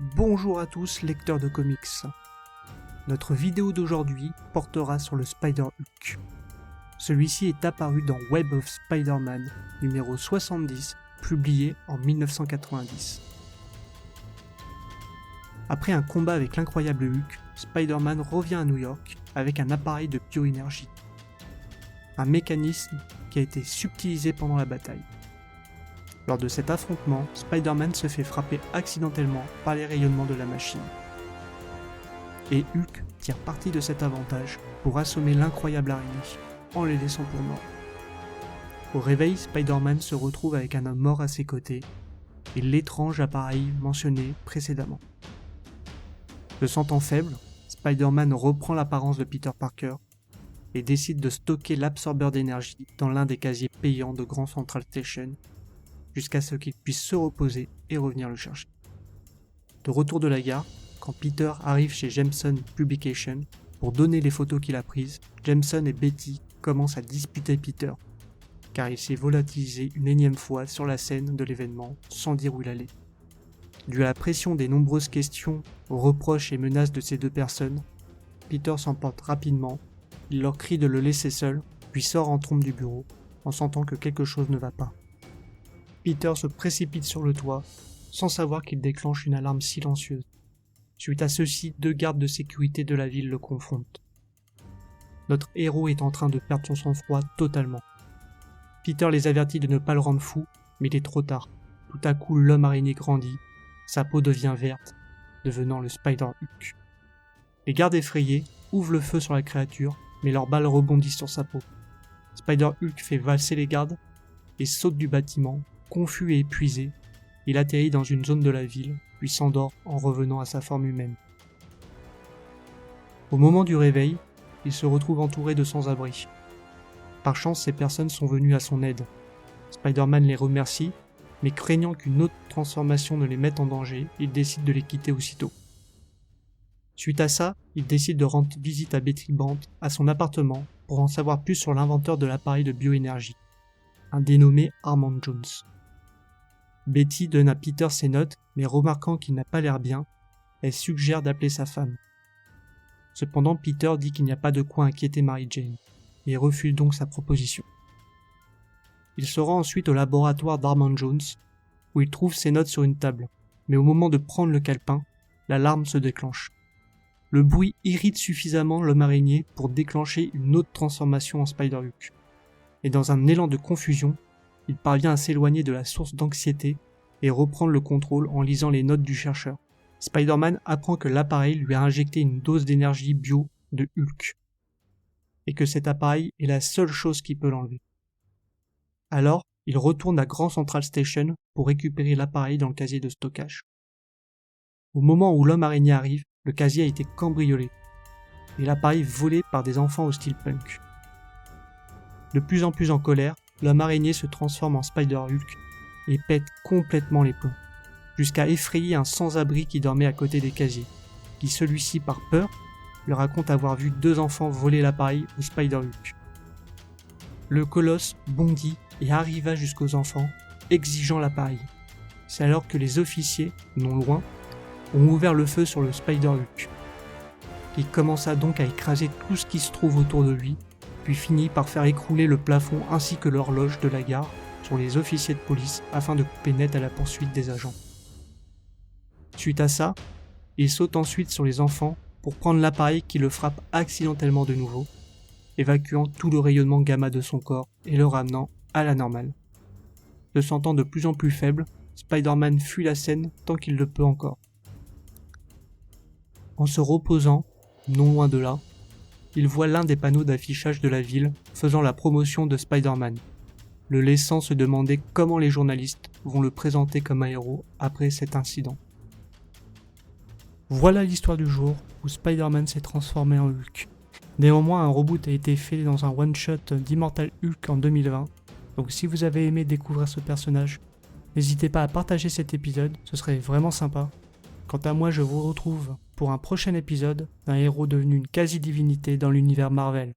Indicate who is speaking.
Speaker 1: Bonjour à tous lecteurs de comics. Notre vidéo d'aujourd'hui portera sur le Spider-Hulk. Celui-ci est apparu dans Web of Spider-Man numéro 70, publié en 1990. Après un combat avec l'incroyable Hulk, Spider-Man revient à New York avec un appareil de bioénergie. Un mécanisme qui a été subtilisé pendant la bataille. Lors de cet affrontement, Spider-Man se fait frapper accidentellement par les rayonnements de la machine. Et Hulk tire parti de cet avantage pour assommer l'incroyable araignée, en les laissant pour morts. Au réveil, Spider-Man se retrouve avec un homme mort à ses côtés, et l'étrange appareil mentionné précédemment. Se sentant faible, Spider-Man reprend l'apparence de Peter Parker, et décide de stocker l'absorbeur d'énergie dans l'un des casiers payants de Grand Central Station, jusqu'à ce qu'il puisse se reposer et revenir le chercher. De retour de la gare, quand Peter arrive chez Jameson Publications pour donner les photos qu'il a prises, Jameson et Betty commencent à disputer Peter, car il s'est volatilisé une énième fois sur la scène de l'événement sans dire où il allait. Dû à la pression des nombreuses questions, reproches et menaces de ces deux personnes, Peter s'emporte rapidement, il leur crie de le laisser seul, puis sort en trombe du bureau, en sentant que quelque chose ne va pas. Peter se précipite sur le toit, sans savoir qu'il déclenche une alarme silencieuse. Suite à ceci, deux gardes de sécurité de la ville le confrontent. Notre héros est en train de perdre son sang-froid totalement. Peter les avertit de ne pas le rendre fou, mais il est trop tard. Tout à coup, l'homme araignée grandit, sa peau devient verte, devenant le Spider-Hulk. Les gardes effrayés ouvrent le feu sur la créature, mais leurs balles rebondissent sur sa peau. Spider-Hulk fait valser les gardes et saute du bâtiment. Confus et épuisé, il atterrit dans une zone de la ville, puis s'endort en revenant à sa forme humaine. Au moment du réveil, il se retrouve entouré de sans-abri. Par chance, ces personnes sont venues à son aide. Spider-Man les remercie, mais craignant qu'une autre transformation ne les mette en danger, il décide de les quitter aussitôt. Suite à ça, il décide de rendre visite à Betty Brant à son appartement pour en savoir plus sur l'inventeur de l'appareil de bioénergie, un dénommé Armand Jones. Betty donne à Peter ses notes, mais remarquant qu'il n'a pas l'air bien, elle suggère d'appeler sa femme. Cependant, Peter dit qu'il n'y a pas de quoi inquiéter Mary Jane, et refuse donc sa proposition. Il se rend ensuite au laboratoire d'Armand Jones, où il trouve ses notes sur une table, mais au moment de prendre le calepin, l'alarme se déclenche. Le bruit irrite suffisamment l'homme araignée pour déclencher une autre transformation en Spider-Hulk. Et dans un élan de confusion, il parvient à s'éloigner de la source d'anxiété et reprendre le contrôle en lisant les notes du chercheur. Spider-Man apprend que l'appareil lui a injecté une dose d'énergie bio de Hulk, et que cet appareil est la seule chose qui peut l'enlever. Alors, il retourne à Grand Central Station pour récupérer l'appareil dans le casier de stockage. Au moment où l'homme araignée arrive, le casier a été cambriolé, et l'appareil volé par des enfants au style punk. De plus en plus en colère, l'homme araignée se transforme en Spider-Hulk et pète complètement les plombs, jusqu'à effrayer un sans-abri qui dormait à côté des casiers, qui celui-ci, par peur, leur raconte avoir vu deux enfants voler l'appareil au Spider-Hulk. Le colosse bondit et arriva jusqu'aux enfants, exigeant l'appareil. C'est alors que les officiers, non loin, ont ouvert le feu sur le Spider-Hulk. Il commença donc à écraser tout ce qui se trouve autour de lui, puis finit par faire écrouler le plafond ainsi que l'horloge de la gare sur les officiers de police afin de couper net à la poursuite des agents. Suite à ça, il saute ensuite sur les enfants pour prendre l'appareil qui le frappe accidentellement de nouveau, évacuant tout le rayonnement gamma de son corps et le ramenant à la normale. Se sentant de plus en plus faible, Spider-Man fuit la scène tant qu'il le peut encore. En se reposant, non loin de là, il voit l'un des panneaux d'affichage de la ville faisant la promotion de Spider-Man, le laissant se demander comment les journalistes vont le présenter comme un héros après cet incident. Voilà l'histoire du jour où Spider-Man s'est transformé en Hulk. Néanmoins, un reboot a été fait dans un one-shot d'Immortal Hulk en 2020, donc si vous avez aimé découvrir ce personnage, n'hésitez pas à partager cet épisode, ce serait vraiment sympa. Quant à moi, je vous retrouve pour un prochain épisode d'un héros devenu une quasi-divinité dans l'univers Marvel.